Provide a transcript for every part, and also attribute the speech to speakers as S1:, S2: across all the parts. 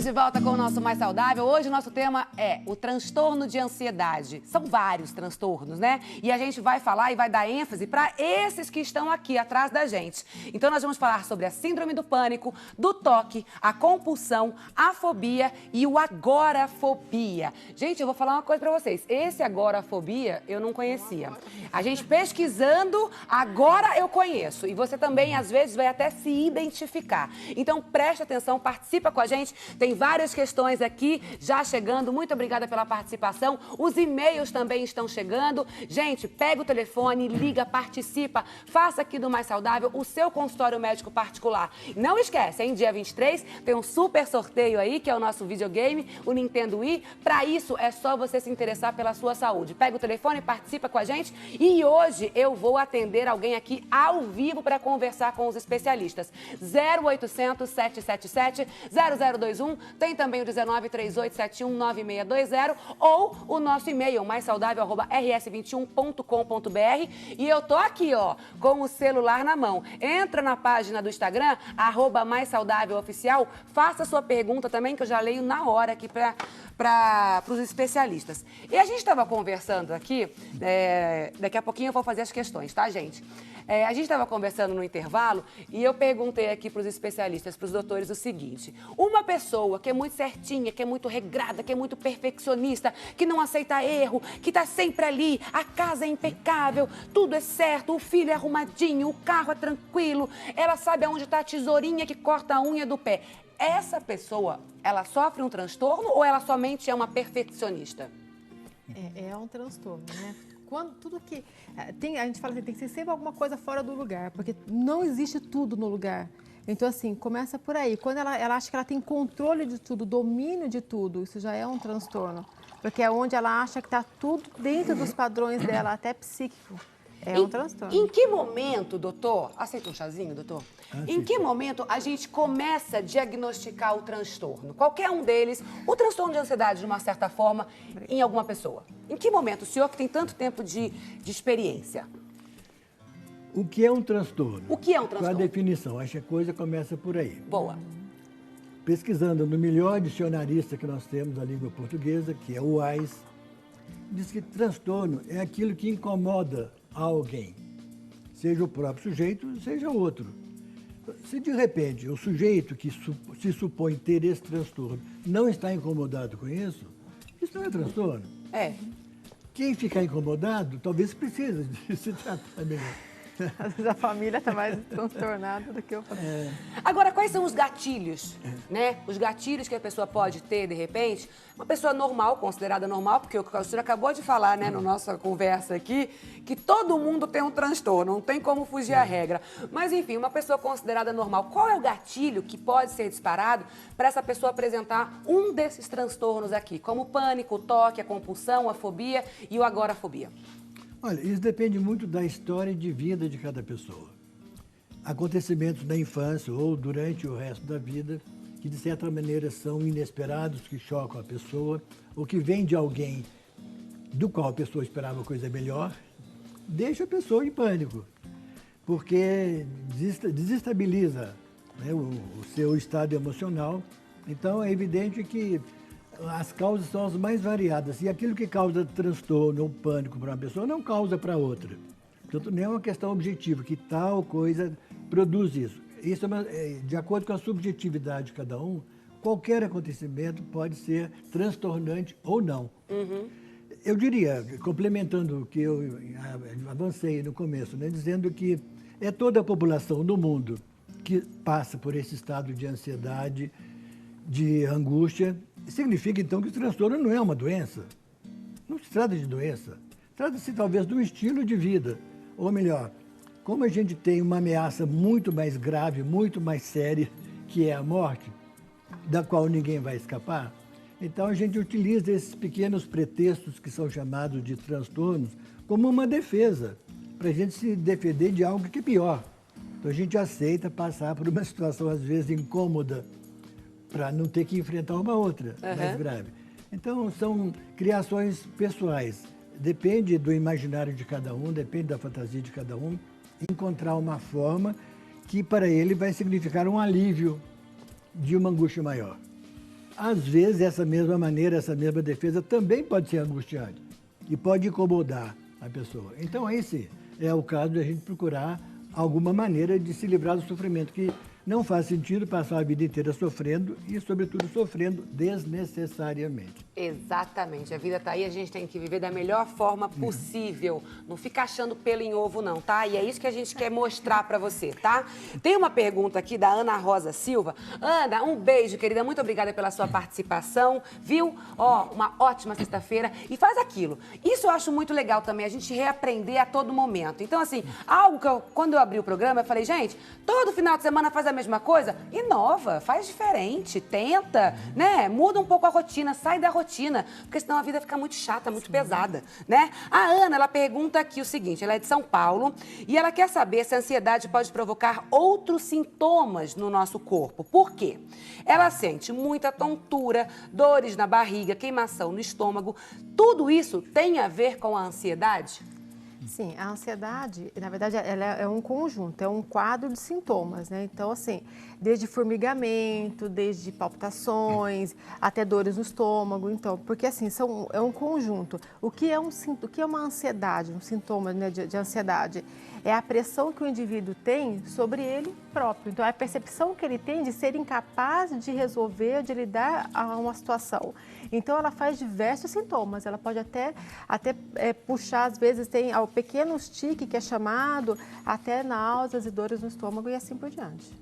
S1: de volta com o nosso Mais Saudável. Hoje o nosso tema é o transtorno de ansiedade. São vários transtornos, né? E a gente vai falar e vai dar ênfase para esses que estão aqui atrás da gente. Então nós vamos falar sobre a síndrome do pânico, do toque, a compulsão, a fobia e o agorafobia. Gente, eu vou falar uma coisa para vocês. Esse agorafobia eu não conhecia. A gente pesquisando, agora eu conheço. E você também, às vezes, vai até se identificar. Então preste atenção, participa com a gente. Tem várias questões aqui já chegando. Muito obrigada pela participação. Os e-mails também estão chegando. Gente, pega o telefone, liga, participa. Faça aqui do Mais Saudável o seu consultório médico particular. Não esquece, em dia 23 tem um super sorteio aí, que é o nosso videogame, o Nintendo Wii. Para isso, é só você se interessar pela sua saúde. Pega o telefone, participa com a gente. E hoje eu vou atender alguém aqui ao vivo para conversar com os especialistas. 0800 777 0021, tem também o 19 3871 9620 ou o nosso e-mail maissaudável@rs21.com.br. E eu tô aqui, ó, com o celular na mão. Entra na página do Instagram @maissaudáveloficial, faça sua pergunta também, que eu já leio na hora aqui para os especialistas. E a gente estava conversando aqui, daqui a pouquinho eu vou fazer as questões, tá, gente? A gente estava conversando no intervalo e eu perguntei aqui para os especialistas, para os doutores, o seguinte: uma pessoa que é muito certinha, que é muito regrada, que é muito perfeccionista, que não aceita erro, que está sempre ali, a casa é impecável, tudo é certo, o filho é arrumadinho, o carro é tranquilo, ela sabe aonde está a tesourinha que corta a unha do pé. Essa pessoa, ela sofre um transtorno ou ela somente é uma perfeccionista?
S2: É um transtorno, né? Quando tudo que a gente fala assim, tem que ser sempre alguma coisa fora do lugar, porque não existe tudo no lugar. Então, assim, começa por aí. Quando ela acha que ela tem controle de tudo, domínio de tudo, isso já é um transtorno. Porque é onde ela acha que está tudo dentro dos padrões dela, até psíquico. É um transtorno.
S1: Em que momento, doutor, aceita um chazinho, doutor? Em que momento a gente começa a diagnosticar o transtorno? Qualquer um deles, o transtorno de ansiedade, de uma certa forma, em alguma pessoa. Em que momento, o senhor que tem tanto tempo de experiência?
S3: O que é um transtorno?
S1: O que é um transtorno?
S3: Qual a definição? Acho que a coisa começa por aí.
S1: Boa.
S3: Pesquisando no melhor dicionarista que nós temos da língua portuguesa, que é o AIS, diz que transtorno é aquilo que incomoda alguém, seja o próprio sujeito, seja outro. Se de repente o sujeito que se supõe ter esse transtorno não está incomodado com isso não é transtorno. Quem ficar incomodado talvez precise de se tratar melhor.
S2: Às vezes a família está mais transtornada do que o paciente.
S1: Agora, quais são os gatilhos, né? Os gatilhos que a pessoa pode ter, de repente, uma pessoa normal, considerada normal, porque o senhor acabou de falar, né, na nossa conversa aqui, que todo mundo tem um transtorno, não tem como fugir à regra. Mas, enfim, uma pessoa considerada normal, qual é o gatilho que pode ser disparado para essa pessoa apresentar um desses transtornos aqui, como o pânico, o toque, a compulsão, a fobia e o agorafobia?
S3: Olha, isso depende muito da história de vida de cada pessoa. Acontecimentos da infância ou durante o resto da vida que, de certa maneira, são inesperados, que chocam a pessoa, ou que vêm de alguém do qual a pessoa esperava coisa melhor, deixa a pessoa em pânico, porque desestabiliza, né, o seu estado emocional. Então, é evidente que as causas são as mais variadas. E aquilo que causa transtorno ou pânico para uma pessoa não causa para outra. Portanto, não é uma questão objetiva, que tal coisa produz isso. Isso de acordo com a subjetividade de cada um, qualquer acontecimento pode ser transtornante ou não. Eu diria, complementando o que eu avancei no começo, né, dizendo que é toda a população do mundo que passa por esse estado de ansiedade, de angústia. Significa, então, que o transtorno não é uma doença. Não se trata de doença. Trata-se, talvez, de um estilo de vida. Ou melhor, como a gente tem uma ameaça muito mais grave, muito mais séria, que é a morte, da qual ninguém vai escapar, então a gente utiliza esses pequenos pretextos que são chamados de transtornos como uma defesa, para a gente se defender de algo que é pior. Então a gente aceita passar por uma situação, às vezes, incômoda, para não ter que enfrentar uma outra mais grave. Então, são criações pessoais. Depende do imaginário de cada um, depende da fantasia de cada um, encontrar uma forma que, para ele, vai significar um alívio de uma angústia maior. Às vezes, essa mesma maneira, essa mesma defesa também pode ser angustiante e pode incomodar a pessoa. Então, aí sim, é o caso de a gente procurar alguma maneira de se livrar do sofrimento, que não faz sentido passar a vida inteira sofrendo e, sobretudo, sofrendo desnecessariamente.
S1: Exatamente. A vida tá aí, a gente tem que viver da melhor forma possível. Não fica achando pelo em ovo, não, tá? E é isso que a gente quer mostrar pra você, tá? Tem uma pergunta aqui da Ana Rosa Silva. Ana, um beijo, querida. Muito obrigada pela sua participação, viu? Ó, uma ótima sexta-feira. E faz aquilo. Isso eu acho muito legal também, a gente reaprender a todo momento. Então, assim, algo que quando eu abri o programa, eu falei, gente, todo final de semana faz a mesma coisa? Inova, faz diferente, tenta, né? Muda um pouco a rotina, sai da rotina, porque senão a vida fica muito chata, muito pesada, né? A Ana, ela pergunta aqui o seguinte, ela é de São Paulo e ela quer saber se a ansiedade pode provocar outros sintomas no nosso corpo. Por quê? Ela sente muita tontura, dores na barriga, queimação no estômago. Tudo isso tem a ver com a ansiedade?
S2: Sim, a ansiedade, na verdade, ela é um conjunto, é um quadro de sintomas, né? Então, assim, desde formigamento, desde palpitações, até dores no estômago, então, porque assim, é um conjunto. O que é uma ansiedade, um sintoma, né, de ansiedade? É a pressão que o indivíduo tem sobre ele próprio. Então, é a percepção que ele tem de ser incapaz de resolver, de lidar a uma situação. Então, ela faz diversos sintomas. Ela pode até puxar, às vezes, tem o pequeno tique, que é chamado, até náuseas e dores no estômago e assim por diante.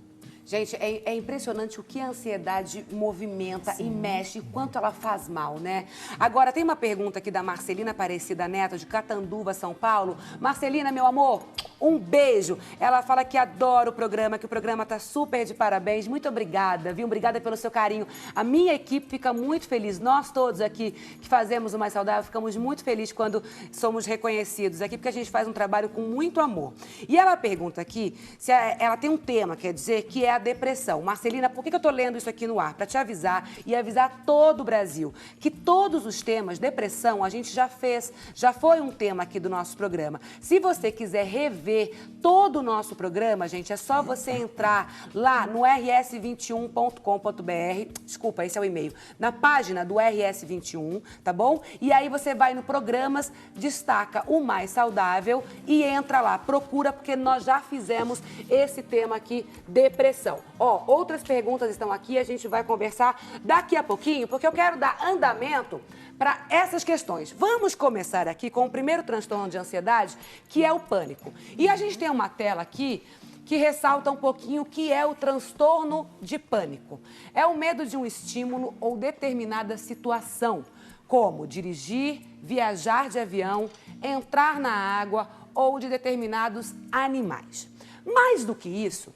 S1: Gente, é impressionante o que a ansiedade movimenta e mexe, o quanto ela faz mal, né? Agora, tem uma pergunta aqui da Marcelina Aparecida Neto, de Catanduva, São Paulo. Marcelina, meu amor, um beijo. Ela fala que adora o programa, que o programa tá super de parabéns. Muito obrigada, viu? Obrigada pelo seu carinho. A minha equipe fica muito feliz. Nós todos aqui que fazemos o Mais Saudável ficamos muito felizes quando somos reconhecidos aqui, porque a gente faz um trabalho com muito amor. E ela pergunta aqui se ela tem um tema, quer dizer, que é a depressão. Marcelina, por que eu tô lendo isso aqui no ar? Para te avisar e avisar todo o Brasil que todos os temas, depressão, a gente já fez, já foi um tema aqui do nosso programa. Se você quiser rever todo o nosso programa, gente, é só você entrar lá no rs21.com.br, desculpa, esse é o e-mail, na página do RS21, tá bom? E aí você vai no Programas, destaca o Mais Saudável e entra lá, procura, porque nós já fizemos esse tema aqui, depressão. Ó, outras perguntas estão aqui, a gente vai conversar daqui a pouquinho, porque eu quero dar andamento para essas questões. Vamos começar aqui com o primeiro transtorno de ansiedade, que é o pânico. E a gente tem uma tela aqui que ressalta um pouquinho o que é o transtorno de pânico. É o medo de um estímulo ou determinada situação, como dirigir, viajar de avião, entrar na água ou de determinados animais. Mais do que isso,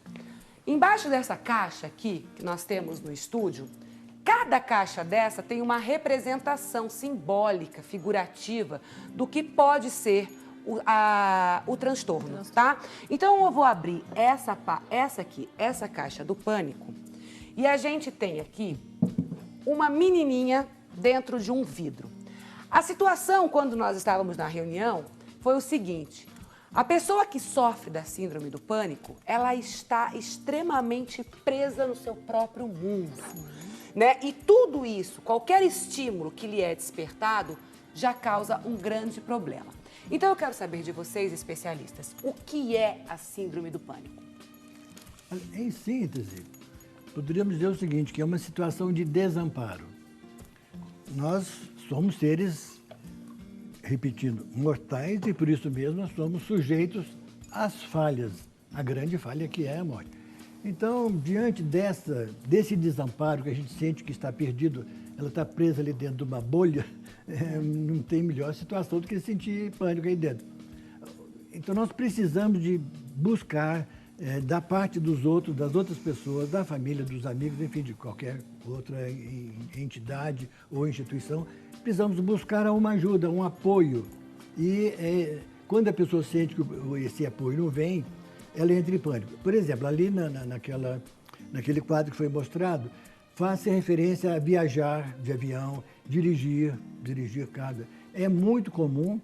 S1: embaixo dessa caixa aqui, que nós temos no estúdio, cada caixa dessa tem uma representação simbólica, figurativa, do que pode ser o transtorno, tá? Então, eu vou abrir essa caixa do pânico, e a gente tem aqui uma menininha dentro de um vidro. A situação, quando nós estávamos na reunião, foi o seguinte: a pessoa que sofre da síndrome do pânico, ela está extremamente presa no seu próprio mundo, né? E tudo isso, qualquer estímulo que lhe é despertado, já causa um grande problema. Então eu quero saber de vocês, especialistas, o que é a síndrome do pânico?
S3: Em síntese, poderíamos dizer o seguinte, que é uma situação de desamparo. Nós somos seres, repetindo, mortais, e por isso mesmo nós somos sujeitos às falhas, a grande falha que é a morte. Então, diante desse desamparo que a gente sente que está perdido, ela está presa ali dentro de uma bolha, não tem melhor situação do que sentir pânico aí dentro. Então, nós precisamos de buscar, da parte dos outros, das outras pessoas, da família, dos amigos, enfim, de qualquer outra entidade ou instituição, precisamos buscar uma ajuda, um apoio. E quando a pessoa sente que esse apoio não vem, ela entra em pânico. Por exemplo, ali naquele quadro que foi mostrado, faz-se referência a viajar de avião, dirigir carga. É muito comum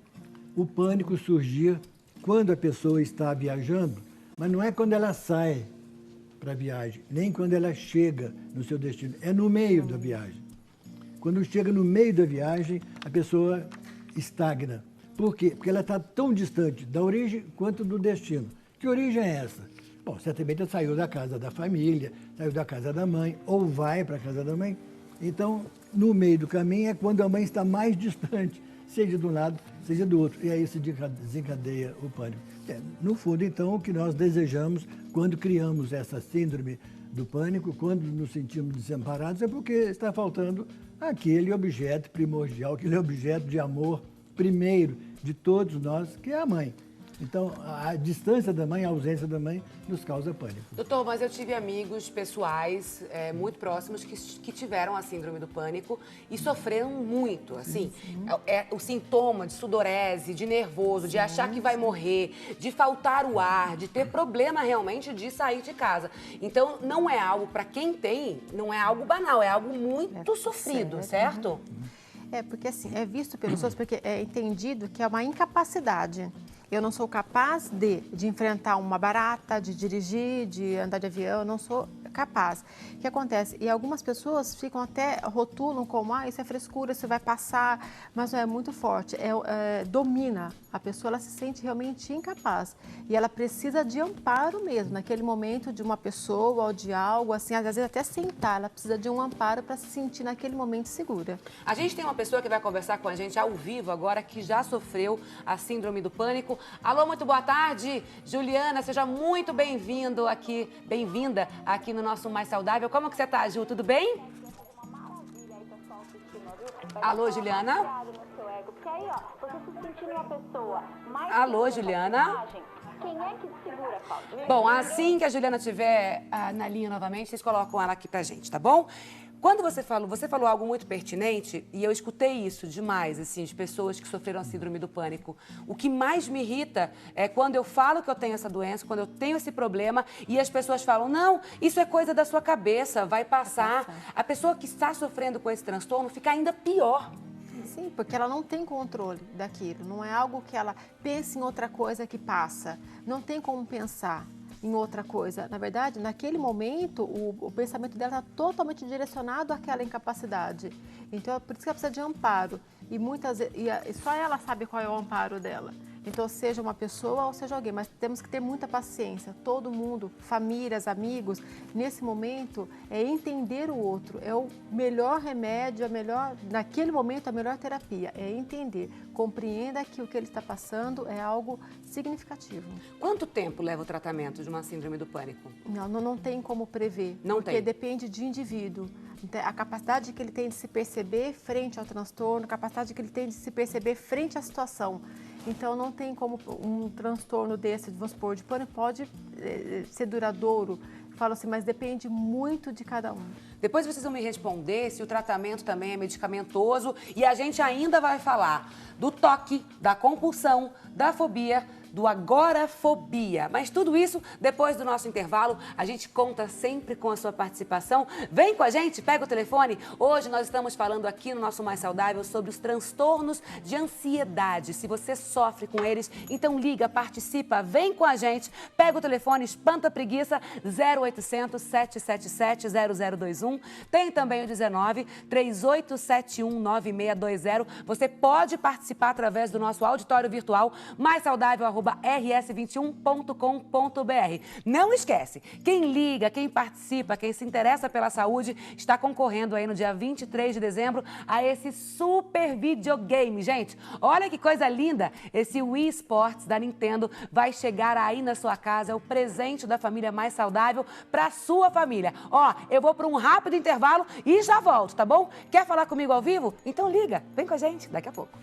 S3: o pânico surgir quando a pessoa está viajando, mas não é quando ela sai para a viagem, nem quando ela chega no seu destino, é no meio da viagem. Quando chega no meio da viagem, a pessoa estagna. Por quê? Porque ela está tão distante da origem quanto do destino. Que origem é essa? Bom, certamente ela saiu da casa da família, saiu da casa da mãe, ou vai para a casa da mãe. Então, no meio do caminho é quando a mãe está mais distante, seja de um lado, seja do outro. E aí se desencadeia o pânico. No fundo, então, o que nós desejamos quando criamos essa síndrome do pânico, quando nos sentimos desamparados, é porque está faltando aquele objeto primordial, aquele objeto de amor primeiro de todos nós, que é a mãe. Então, a distância da mãe, a ausência da mãe, nos causa pânico.
S1: Doutor, mas eu tive amigos pessoais muito próximos que tiveram a síndrome do pânico e sofreram muito, assim. O sintoma de sudorese, de nervoso, de achar que vai morrer, de faltar o ar, de ter problema realmente de sair de casa. Então, não é algo, para quem tem, não é algo banal, é algo muito sofrido, certo?
S2: Porque assim, é visto pelos outros, porque é entendido que é uma incapacidade. Eu não sou capaz de enfrentar uma barata, de dirigir, de andar de avião, eu não sou capaz. O que acontece? E algumas pessoas ficam até, rotulam como, isso é frescura, isso vai passar, mas não é muito forte, domina. A pessoa, ela se sente realmente incapaz. E ela precisa de amparo mesmo, naquele momento de uma pessoa ou de algo, assim, às vezes até sentar, ela precisa de um amparo para se sentir naquele momento segura.
S1: A gente tem uma pessoa que vai conversar com a gente ao vivo agora, que já sofreu a síndrome do pânico. Alô, muito boa tarde, Juliana, seja muito bem-vindo aqui, bem-vinda aqui no nosso Mais Saudável. Como que você tá, Ju? Tudo bem? Alô, Juliana? Alô, Juliana?
S4: Quem é que segura, Cláudia?
S1: Bom, assim que a Juliana estiver na linha novamente, vocês colocam ela aqui pra gente, tá bom? Quando você falou algo muito pertinente, e eu escutei isso demais, assim, de pessoas que sofreram a síndrome do pânico. O que mais me irrita é quando eu falo que eu tenho essa doença, quando eu tenho esse problema, e as pessoas falam, não, isso é coisa da sua cabeça, vai passar. A pessoa que está sofrendo com esse transtorno fica ainda pior.
S2: Sim, porque ela não tem controle daquilo, não é algo que ela pense em outra coisa que passa, não tem como pensar em outra coisa. Na verdade, naquele momento, o pensamento dela está totalmente direcionado àquela incapacidade. Então, é por isso que ela precisa de amparo. E muitas vezes, só ela sabe qual é o amparo dela. Então, seja uma pessoa ou seja alguém, mas temos que ter muita paciência. Todo mundo, famílias, amigos, nesse momento, é entender o outro. É o melhor remédio, naquele momento, a melhor terapia. É entender, compreenda que o que ele está passando é algo significativo.
S1: Quanto tempo leva o tratamento de uma síndrome do pânico?
S2: Não tem como prever.
S1: Não
S2: porque
S1: tem.
S2: Depende de indivíduo. A capacidade que ele tem de se perceber frente ao transtorno, a capacidade que ele tem de se perceber frente à situação. Então, não tem como um transtorno desse, vamos supor, de pânico pode ser duradouro. Falo assim, mas depende muito de cada um.
S1: Depois vocês vão me responder se o tratamento também é medicamentoso e a gente ainda vai falar do toque, da compulsão, da fobia, do agorafobia. Mas tudo isso depois do nosso intervalo. A gente conta sempre com a sua participação. Vem com a gente, pega o telefone. Hoje nós estamos falando aqui no nosso Mais Saudável sobre os transtornos de ansiedade. Se você sofre com eles, então liga, participa, vem com a gente. Pega o telefone, espanta a preguiça, 0800 777 0021. Tem também o 19 3871 9620. Você pode participar através do nosso auditório virtual maissaudável@rs21.com.br. Não esquece, quem liga, quem participa, quem se interessa pela saúde, está concorrendo aí no dia 23 de dezembro a esse super videogame. Gente, olha que coisa linda! Esse Wii Sports da Nintendo vai chegar aí na sua casa, é o presente da família mais saudável para sua família. Ó, eu vou para um rápido intervalo e já volto, tá bom? Quer falar comigo ao vivo? Então liga, vem com a gente daqui a pouco.